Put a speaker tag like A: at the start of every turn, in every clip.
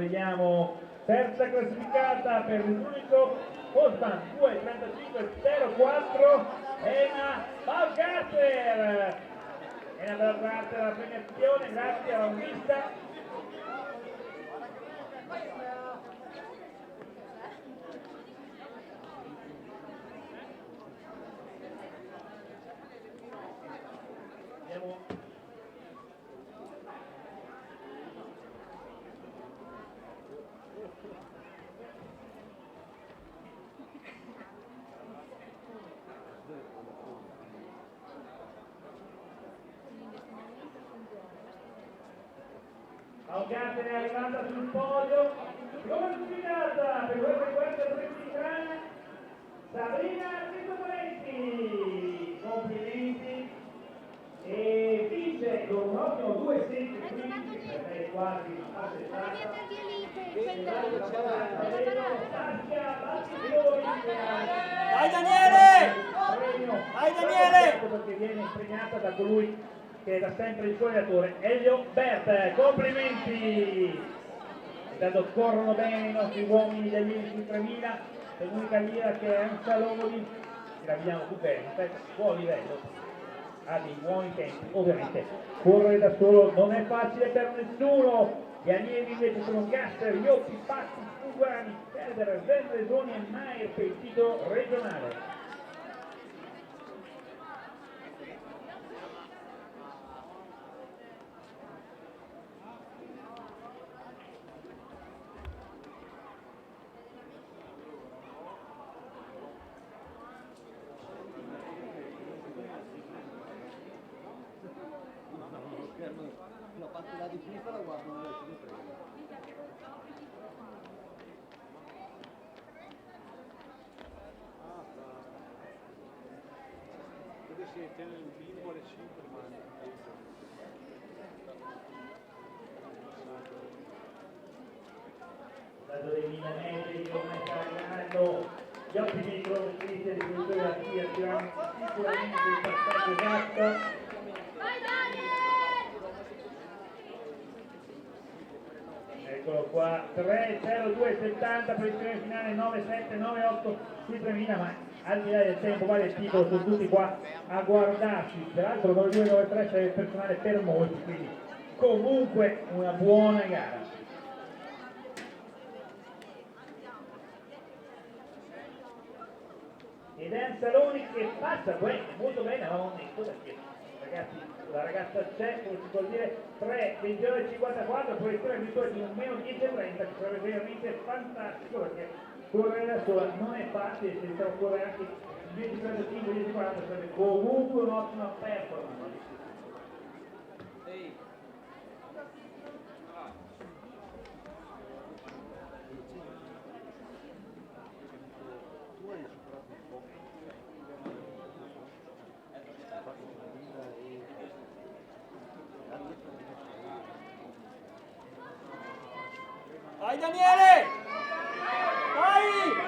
A: vediamo terza classificata per l'unico Osman 2.35.04 Ena Balgarter. Ena Balgarter la premiazione grazie alla vista. Balgarter è arrivata sul podio, seconda classificata per questa settimana Sabrina Citovalenti, complimenti, e vince con un ottimo 2.16.15 per lei quasi assestata.
B: Vai Daniele! Vai Daniele!
A: Perché viene impegnata da colui che è da sempre il suo allenatore, Elio Bert. Complimenti! Intanto corrono bene i nostri uomini degli Elisi 3000, l'unica linea che è un Saloni, che la vediamo più bene, buon livello, ha dei buoni tempi, ovviamente correre da solo non è facile per nessuno. Gli allievi invece sono Gasser, Ioppi, Patti, Uguani, Federer, Vendresoni e Maier per il titolo regionale.
C: La parte là di sinistra la guardo nella sinistra. Dove si tiene il bimbo alle 5 rimane.
A: Dato dei milanesi come sta arrivando gli ottimi cronometristi di cultura della FIA tirano sicuramente il passaggio esatto. Eccolo qua, 3.02.70, posizione finale 9.7.9.8 sui 3000, ma al di là del tempo vale il titolo, sono tutti qua a guardarci. Peraltro 9.2.9.3 c'è il personale per molti, quindi comunque una buona gara. Ed è un Saloni che passa molto bene, avevamo detto, perché ragazzi, la ragazza c'è, come si può dire, 3.29.54, posizione addirittura di un meno 10.30, che sarebbe veramente fantastico, perché correre da sola non è facile, se riusciamo a correre anche 10.35, 10.40 sarebbe comunque un'ottima performance.
B: Vai Daniele! Vai!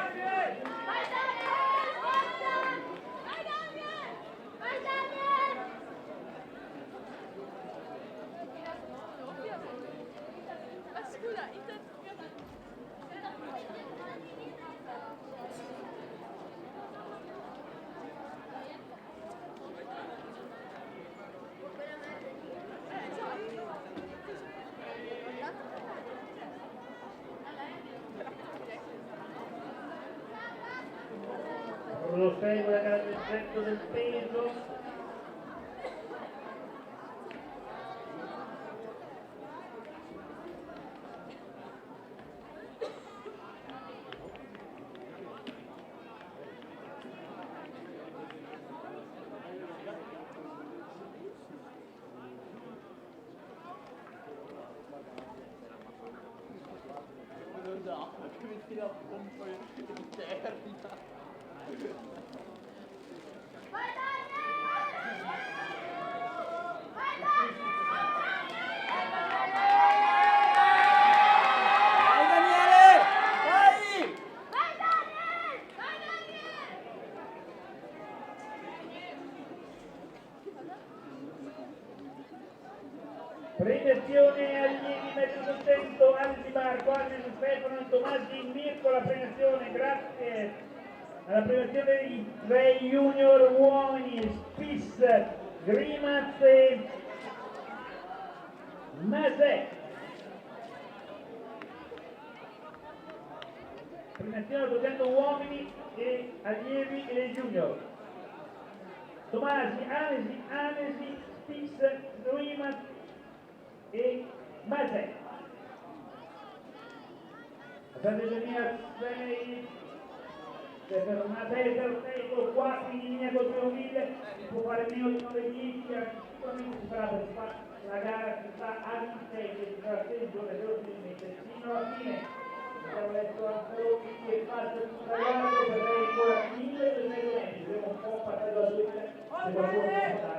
A: Prosegue la gara del centro del peso.
C: No, che mi tira a pompa interna.
A: Premiazione allievi mezzo sottento, Aldi Marco, Aldi Stefano, Tomasi, Mirko, la premiazione, grazie alla premiazione dei 3 junior uomini, Spis, Grimaz e Masè. Premiazione al 200 uomini e allievi e dei junior. Tomasi, Anesi, Spis, Grimaz e Masè. Accademia 6, per una terza, 4 in linea col primo mille, si può fare meno di 9 10, sicuramente si farà per fare la gara che sta all'interno, che sarà 6 giorni fino alla fine. Abbiamo letto anche che passa tutta la gara, per lei ancora 1200 metri, dobbiamo un po' passare da 2000, se qualcuno non sa.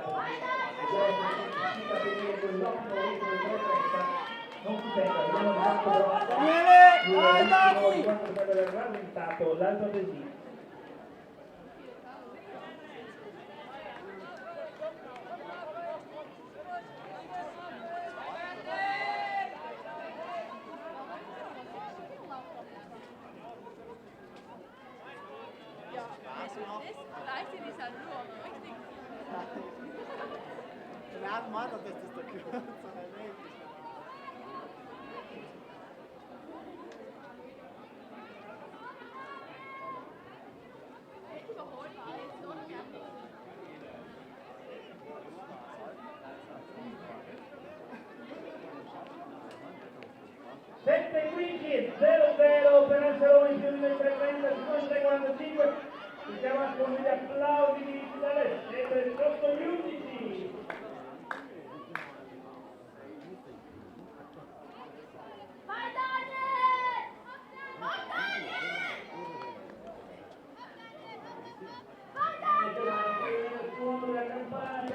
A: Non si sente, abbiamo fatto
B: Daniele, vai Dani!
A: quando dovrebbe aver rallentato l'altro adesivo.
C: Leicht in dieser Ruhe, richtig.
D: Ja, Mann, das ist doch kürzer.
A: Sette 0-0 per Anseloni, più di 30, 45. Siamo con gli applausi di Italia, sempre sotto gli 11.
E: Vai Daniel! Vai Daniel!
A: Il suono della campana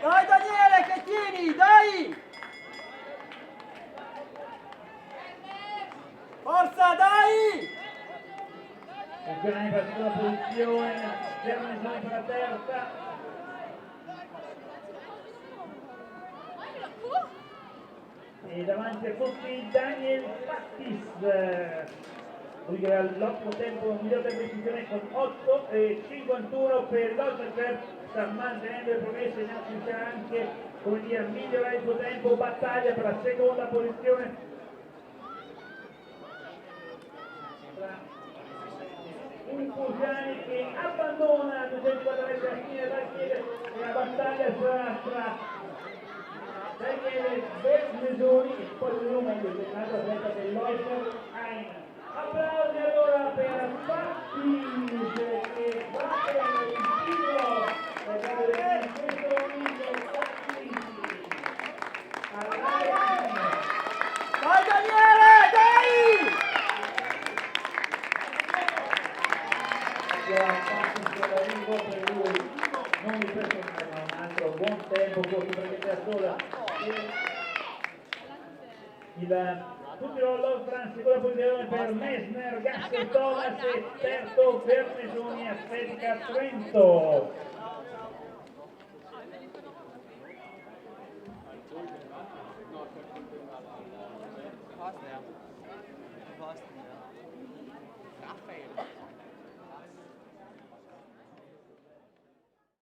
B: Dai Daniele, che tieni, dai! Forza, dai!
A: Campione per la seconda posizione, Germany per la terza. E davanti a tutti Daniel Pattis, lui che ha l'ottimo tempo, miglior tempo di decisione con 8,51 per l'Otterfer, sta mantenendo le promesse, ne c'è anche, come dire, migliorare il suo tempo, battaglia per la seconda posizione. Un Pugiani che abbandona 240 metri alla fine della chiede e la battaglia sarà tra Daniele Bermesoni e poi il nome dell'altro atleta dell'Oifer Ein. Applausi allora per Pattis che batte il titolo in questo momento Pattis
B: Dai Daniele, dai!
A: Pattis per lui non mi personale ma un altro buon tempo forse perché da sola tutti lo France seconda posizione per Messner, Gasso Thomas e terzo Bermesoni Atletica Trento.